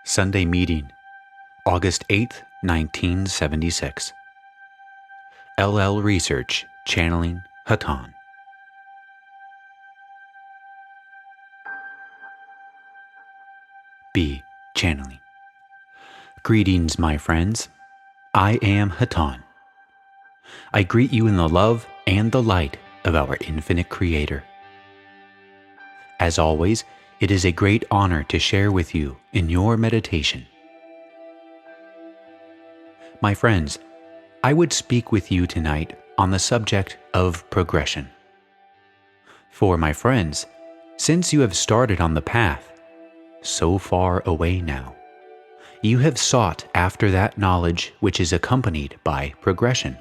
Sunday Meeting, August 8, 1976. LL Research, Channeling Hatonn. B. Channeling. Greetings, my friends. I am Hatonn. I greet you in the love and the light of our infinite Creator. As always, it is a great honor to share with you in your meditation. My friends, I would speak with you tonight on the subject of progression. For my friends, since you have started on the path, so far away now, you have sought after that knowledge which is accompanied by progression.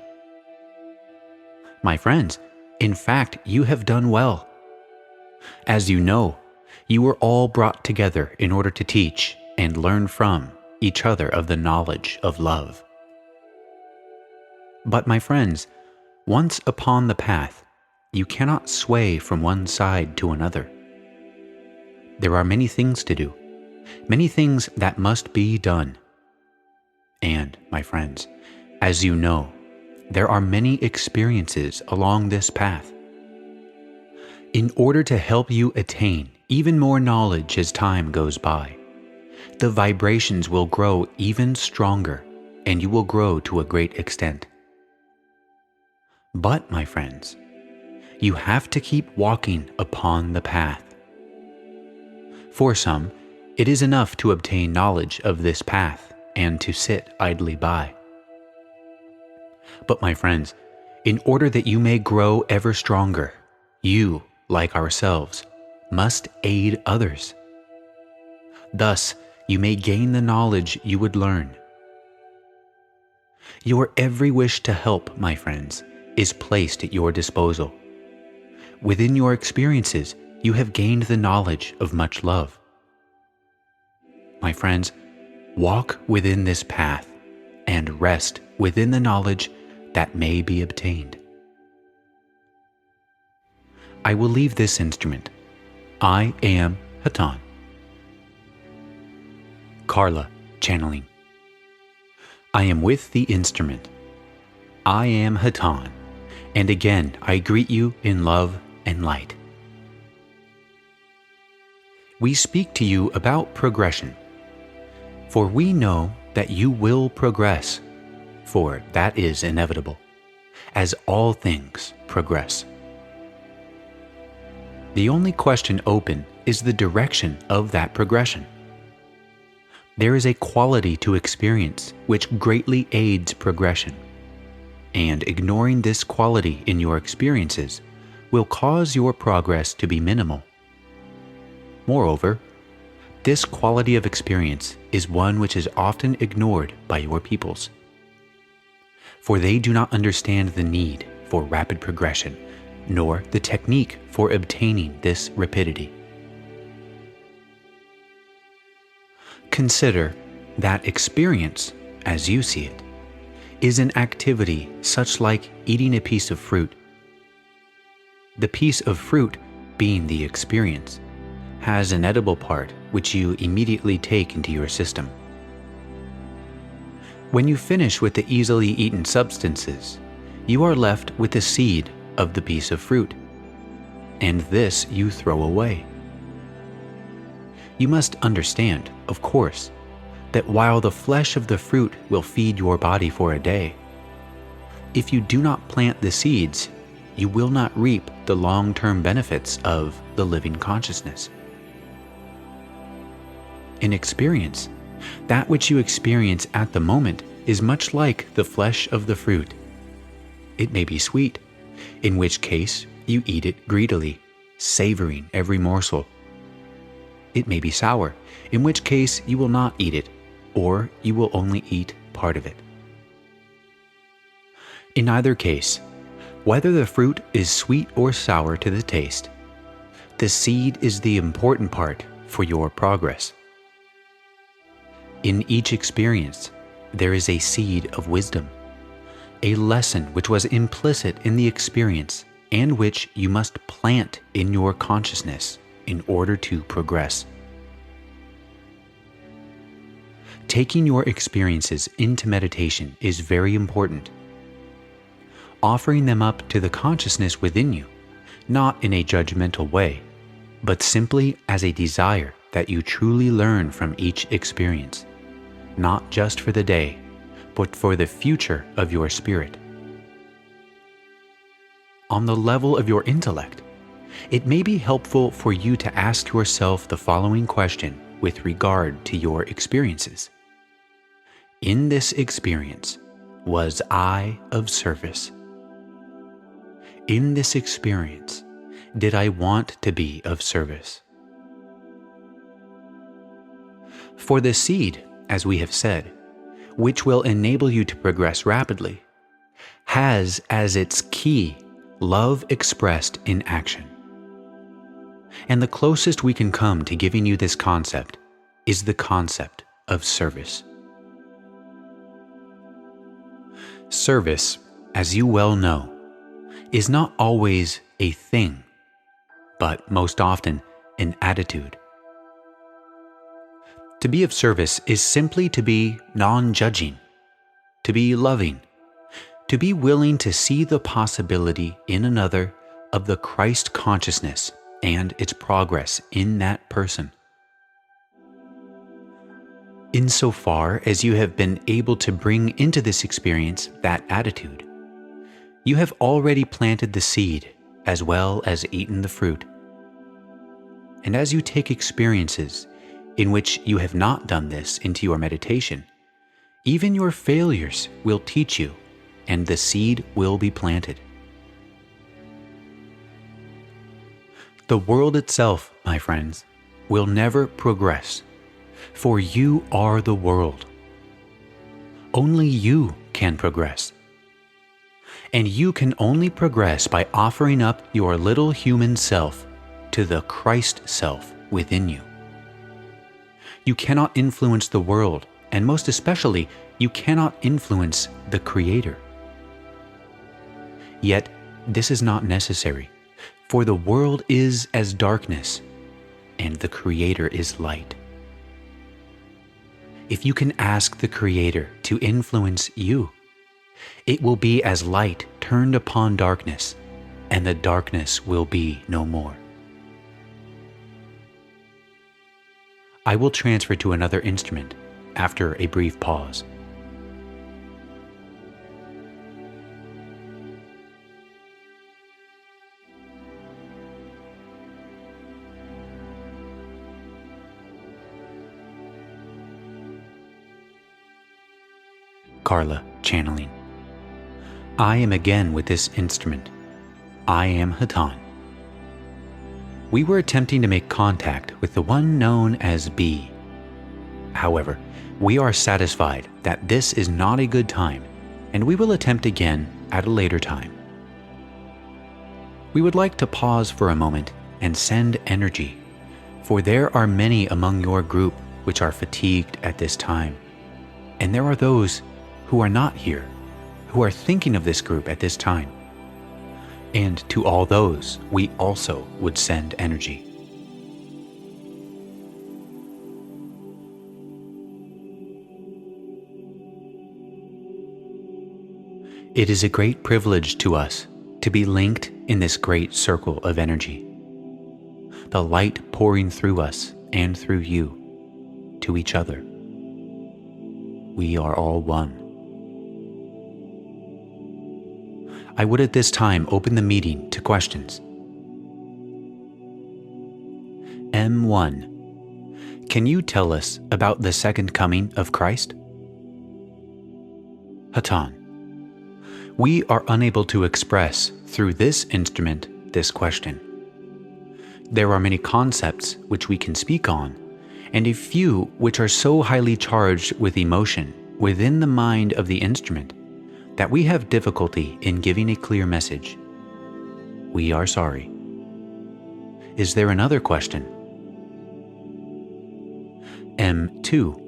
My friends, in fact, you have done well. As you know, you were all brought together in order to teach and learn from each other of the knowledge of love. But my friends, once upon the path, you cannot sway from one side to another. There are many things to do, many things that must be done. And, my friends, as you know, there are many experiences along this path. In order to help you attain even more knowledge as time goes by, the vibrations will grow even stronger and you will grow to a great extent. But, my friends, you have to keep walking upon the path. For some, it is enough to obtain knowledge of this path and to sit idly by. But, my friends, in order that you may grow ever stronger, you, like ourselves, must aid others. Thus, you may gain the knowledge you would learn. Your every wish to help, my friends, is placed at your disposal. Within your experiences, you have gained the knowledge of much love. My friends, walk within this path and rest within the knowledge that may be obtained. I will leave this instrument. I am Hatonn. Carla, channeling. I am with the instrument. I am Hatonn, and again I greet you in love and light. We speak to you about progression, for we know that you will progress, for that is inevitable, as all things progress. The only question open is the direction of that progression. There is a quality to experience which greatly aids progression, and ignoring this quality in your experiences will cause your progress to be minimal. Moreover, this quality of experience is one which is often ignored by your peoples, for they do not understand the need for rapid progression nor the technique for obtaining this rapidity. Consider that experience, as you see it, is an activity such like eating a piece of fruit. The piece of fruit, being the experience, has an edible part which you immediately take into your system. When you finish with the easily eaten substances, you are left with the seed of the piece of fruit, and this you throw away. You must understand, of course, that while the flesh of the fruit will feed your body for a day, if you do not plant the seeds, you will not reap the long-term benefits of the living consciousness. In experience, that which you experience at the moment is much like the flesh of the fruit. It may be sweet, in which case you eat it greedily, savoring every morsel. It may be sour, in which case you will not eat it, or you will only eat part of it. In either case, whether the fruit is sweet or sour to the taste, the seed is the important part for your progress. In each experience, there is a seed of wisdom, a lesson which was implicit in the experience and which you must plant in your consciousness in order to progress. taking your experiences into meditation is very important. Offering them up to the consciousness within you, not in a judgmental way, but simply as a desire that you truly learn from each experience, not just for the day, but for the future of your spirit. On the level of your intellect, it may be helpful for you to ask yourself the following question with regard to your experiences. In this experience, was I of service? In this experience, did I want to be of service? For the seed, as we have said, which will enable you to progress rapidly, has as its key love expressed in action. And the closest we can come to giving you this concept is the concept of service. Service, as you well know, is not always a thing, but most often an attitude. To be of service is simply to be non-judging, to be loving, to be willing to see the possibility in another of the Christ consciousness and its progress in that person. Insofar as you have been able to bring into this experience that attitude, you have already planted the seed as well as eaten the fruit. And as you take experiences in which you have not done this into your meditation, even your failures will teach you, and the seed will be planted. The world itself, my friends, will never progress, for you are the world. Only you can progress. And you can only progress by offering up your little human self to the Christ self within you. You cannot influence the world, and most especially, you cannot influence the Creator. Yet, this is not necessary, for the world is as darkness, and the Creator is light. If you can ask the Creator to influence you, it will be as light turned upon darkness, and the darkness will be no more. I will transfer to another instrument after a brief pause. Carla, channeling. I am again with this instrument. I am Hatonn. We were attempting to make contact with the one known as B. However, we are satisfied that this is not a good time, and we will attempt again at a later time. We would like to pause for a moment and send energy, for there are many among your group which are fatigued at this time, and there are those who are not here, who are thinking of this group at this time. And to all those, we also would send energy. It is a great privilege to us to be linked in this great circle of energy. The light pouring through us and through you to each other. We are all one. I would at this time open the meeting to questions. M1. Can you tell us about the second coming of Christ? Hatonn. We are unable to express through this instrument this question. There are many concepts which we can speak on, and a few which are so highly charged with emotion within the mind of the instrument that we have difficulty in giving a clear message. We are sorry. Is there another question? M2.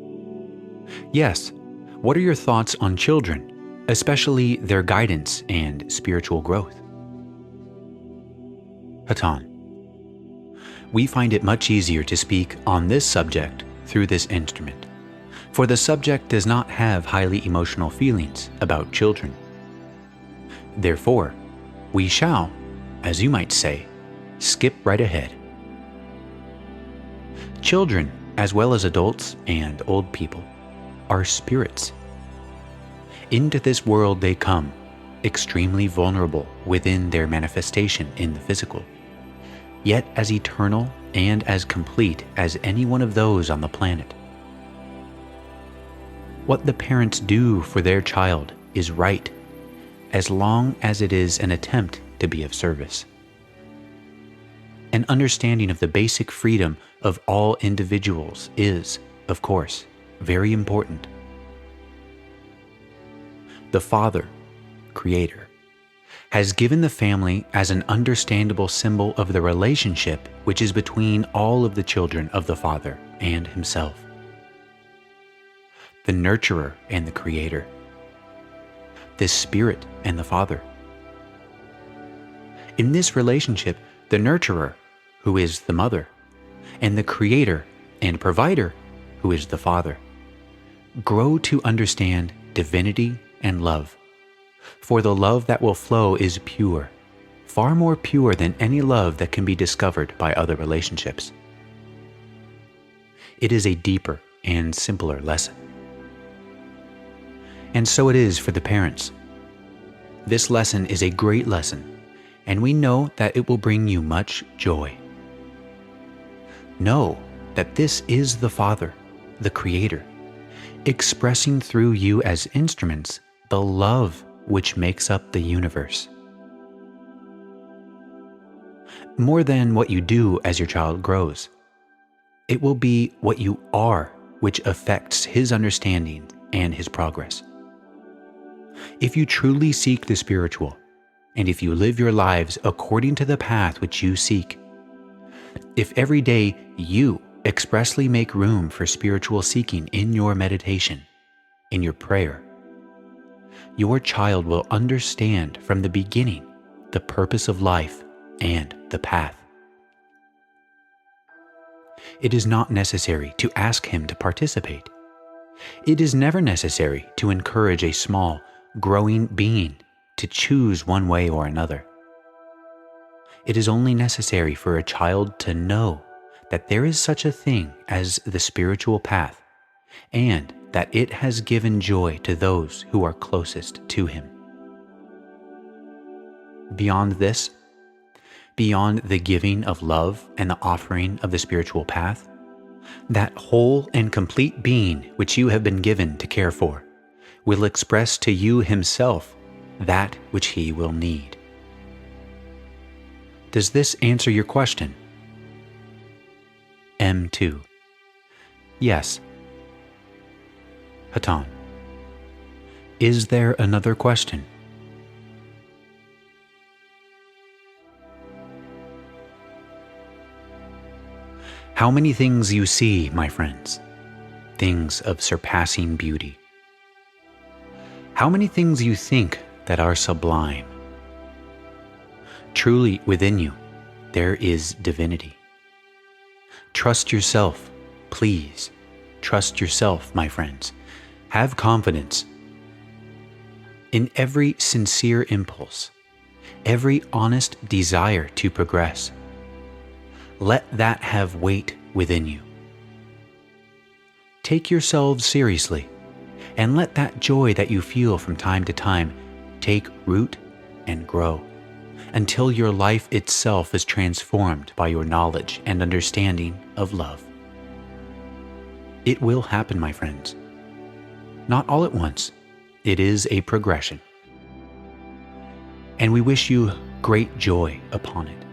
Yes, what are your thoughts on children, especially their guidance and spiritual growth? Hatonn. We find it much easier to speak on this subject through this instrument, for the subject does not have highly emotional feelings about children. Therefore, we shall, as you might say, skip right ahead. Children, as well as adults and old people, are spirits. Into this world they come, extremely vulnerable within their manifestation in the physical, yet as eternal and as complete as any one of those on the planet. What the parents do for their child is right, as long as it is an attempt to be of service. An understanding of the basic freedom of all individuals is, of course, very important. The Father, Creator, has given the family as an understandable symbol of the relationship which is between all of the children of the Father and Himself. The Nurturer and the Creator, the Spirit and the Father. In this relationship, the Nurturer, who is the Mother, and the Creator and Provider, who is the Father, grow to understand divinity and love. For the love that will flow is pure, far more pure than any love that can be discovered by other relationships. It is a deeper and simpler lesson. And so it is for the parents. This lesson is a great lesson, and we know that it will bring you much joy. Know that this is the Father, the Creator, expressing through you as instruments the love which makes up the universe. More than what you do as your child grows, it will be what you are which affects his understanding and his progress. If you truly seek the spiritual, and if you live your lives according to the path which you seek, if every day you expressly make room for spiritual seeking in your meditation, in your prayer, your child will understand from the beginning the purpose of life and the path. It is not necessary to ask him to participate. It is never necessary to encourage a small, growing being to choose one way or another. It is only necessary for a child to know that there is such a thing as the spiritual path, and that it has given joy to those who are closest to him. Beyond this, beyond the giving of love and the offering of the spiritual path, that whole and complete being which you have been given to care for will express to you himself that which he will need. Does this answer your question? M2. Yes. Hatonn. Is there another question? How many things you see, my friends, things of surpassing beauty. How many things you think that are sublime. Truly within you, there is divinity. Trust yourself, please. Trust yourself, my friends. Have confidence. In every sincere impulse, every honest desire to progress, let that have weight within you. Take yourselves seriously, and let that joy that you feel from time to time take root and grow, until your life itself is transformed by your knowledge and understanding of love. It will happen, my friends. Not all at once. It is a progression. And we wish you great joy upon it.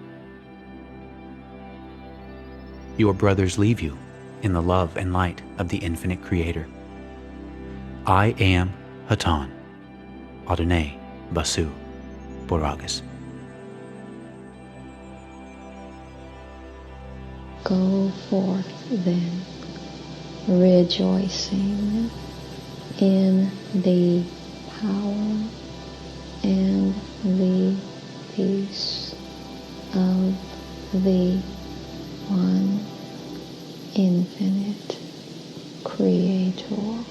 Your brothers leave you in the love and light of the infinite Creator. I am Hatonn. Adonai Basu Boragas. Go forth then, rejoicing in the power and the peace of the one infinite Creator.